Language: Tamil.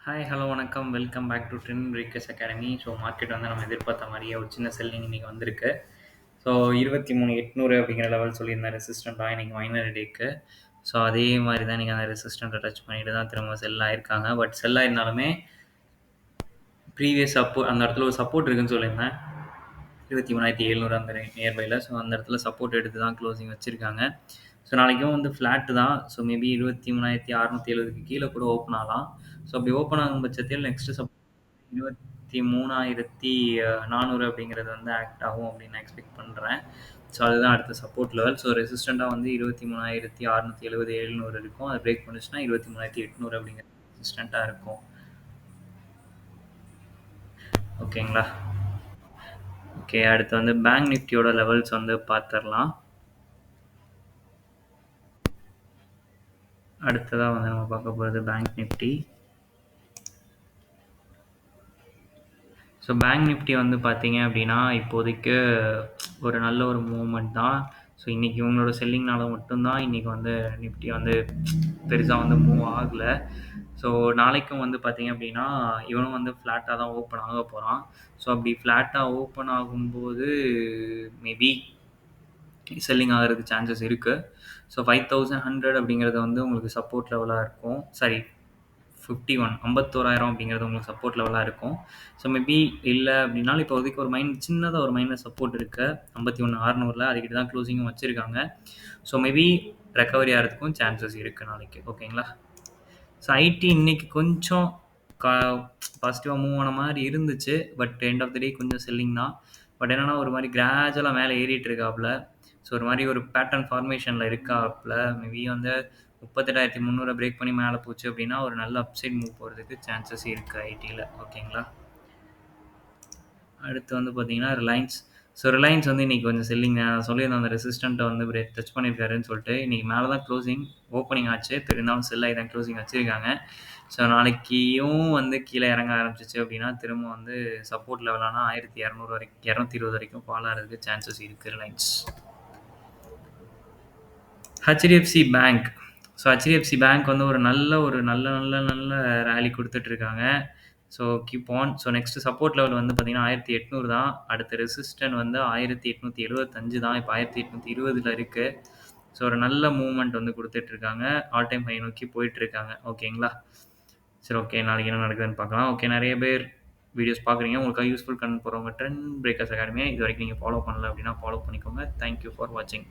ஹாய், ஹலோ, வணக்கம். Welcome back to Trend Breakers Academy. So market வந்து நம்ம எதிர்பார்த்த மாதிரியே ஒரு சின்ன செல்லிங் இன்னைக்கு வந்திருக்கு. ஸோ 23,800 அப்படிங்கிற லெவல் சொல்லியிருந்தேன் ரெசிஸ்டண்ட்டாக இன்னைக்கு மைனர் டேக்கு. ஸோ அதே மாதிரி தான் நீங்கள் அந்த ரெசிஸ்டண்ட்டை டச் பண்ணிட்டு தான் திரும்ப செல் ஆயிருக்காங்க. பட் செல் ஆயிருந்தாலுமே ப்ரீவியஸ் அந்த இடத்துல ஒரு சப்போர்ட் இருக்குன்னு சொல்லியிருந்தேன். 23,700 அந்த நியர்பையில். ஸோ அந்த இடத்துல சப்போர்ட் எடுத்து தான் க்ளோசிங் வச்சுருக்காங்க. ஸோ நாளைக்கும் வந்து ஃப்ளாட்டு தான். ஸோ மேபி 23,670க்கு கீழே கூட ஓப்பன் ஆகலாம். ஸோ அப்படி ஓப்பன் ஆகும் பட்சத்தில் நெக்ஸ்ட் 23,400 அப்படிங்கிறது வந்து ஆக்ட் ஆகும் அப்படின்னு நான் எக்ஸ்பெக்ட் பண்ணுறேன். ஸோ அதுதான் அடுத்த சப்போர்ட் லெவல். ஸோ ரெசிஸ்டண்ட்டாக வந்து 23,670 700 இருக்கும். அது பிரேக் பண்ணுச்சுன்னா 23,800 அப்படிங்கிறது ரெசிஸ்டண்ட்டாக இருக்கும். ஓகேங்களா? ஓகே, அடுத்து வந்து பேங்க் நிஃப்டியோட லெவல்ஸ் வந்து பார்த்துடலாம். அடுத்ததாக வந்து நம்ம பார்க்க போகிறது bank Nifty. So bank Nifty வந்து பார்த்தீங்க அப்படின்னா இப்போதைக்கு ஒரு நல்ல ஒரு மூவ்மெண்ட் தான். ஸோ இன்றைக்கி இவங்களோட செல்லிங்னால மட்டும்தான் இன்றைக்கி வந்து நிஃப்டி வந்து பெருசாக வந்து மூவ் ஆகலை. ஸோ நாளைக்கும் வந்து பார்த்தீங்க அப்படின்னா இவனும் வந்து ஃப்ளாட்டாக தான் ஓப்பன் ஆக போகிறான். ஸோ அப்படி ஃப்ளாட்டாக ஓப்பன் ஆகும்போது மேபி செல்லிங் ஆகிறதுக்கு சான்சஸ் இருக்குது. ஸோ 5,100 அப்படிங்கிறது வந்து உங்களுக்கு சப்போர்ட் லெவலாக இருக்கும். சாரி, 51,000 அப்படிங்கிறது உங்களுக்கு சப்போர்ட் லெவலாக இருக்கும். ஸோ மேபி இல்லை அப்படின்னாலும் இப்போதைக்கு ஒரு சின்னதாக ஒரு மைனர் சப்போர்ட் இருக்குது 51,600. அதுக்கிட்ட தான் க்ளோசிங்கும் வச்சுருக்காங்க. ஸோ மேபி ரெக்கவரி ஆகிறதுக்கும் சான்சஸ் இருக்குது நாளைக்கு. ஓகேங்களா? ஸோ ஐடி இன்னைக்கு கொஞ்சம் பாசிட்டிவாக மூவ் ஆன மாதிரி இருந்துச்சு. பட் எண்ட் ஆஃப் த டே கொஞ்சம் செல்லிங் தான். பட் என்னென்னா ஒரு மாதிரி கிராஜுவலாக மேலே ஏறிட்டு இருக்காப்புல. ஸோ ஒரு மாதிரி ஒரு பேட்டர்ன் ஃபார்மேஷனில் இருக்காப்புல. மேபி வந்து 38,300 பிரேக் பண்ணி மேலே போச்சு அப்படின்னா ஒரு நல்ல அப்சைட் மூவ் போகிறதுக்கு சான்சஸ் இருக்குது ஐடியில். ஓகேங்களா? அடுத்து வந்து பார்த்தீங்கன்னா ரிலையன்ஸ். ஸோ ரிலையன்ஸ் வந்து இன்றைக்கி கொஞ்சம் செல்லிங் சொல்லியிருந்தேன். அந்த ரெசிஸ்டண்ட்டை வந்து பிரேக் டச் பண்ணியிருக்காருன்னு சொல்லிட்டு இன்றைக்கி மேலே தான் க்ளோசிங் ஓப்பனிங் ஆச்சு. இருந்தாலும் செல் ஆகி தான் க்ளோசிங் வச்சுருக்காங்க. ஸோ நாளைக்கும் வந்து கீழே இறங்க ஆரம்பிச்சிச்சு அப்படின்னா திரும்ப வந்து சப்போர்ட் லெவலானா 1,200 வரைக்கும் 220 வரைக்கும் ஃபால் ஆகிறதுக்கு சான்சஸ் இருக்குது Reliance. HDFC bank. So HDFC bank வந்து ஒரு நல்ல ரேலி கொடுத்துட்ருக்காங்க. So keep on. So next support level வந்து பார்த்தீங்கன்னா 1,800 தான். அடுத்த ரெசிஸ்டன்ட் வந்து 1,875 தான். இப்போ 1,820 இருக்குது. ஸோ ஒரு நல்ல மூவ்மெண்ட் வந்து கொடுத்துட்ருக்காங்க. ஆல் டைம் ஹை நோக்கி போயிட்டுருக்காங்க. ஓகேங்களா? சரி, ஓகே, நாளைக்கு என்ன நடக்குதுன்னு பார்க்கலாம். ஓகே, நிறைய பேர் வீடியோஸ் பார்க்குறீங்க. உங்களுக்கு யூஸ்ஃபுல் கண்டென்ட் போகிறவங்க ட்ரெண்ட் பிரேக்கர்ஸ் அகாடமியை இது வரைக்கும் நீங்கள் ஃபாலோ பண்ணல அப்படின்னா ஃபாலோ பண்ணிக்கோங்க. தேங்க்யூ ஃபார் வாட்சிங்.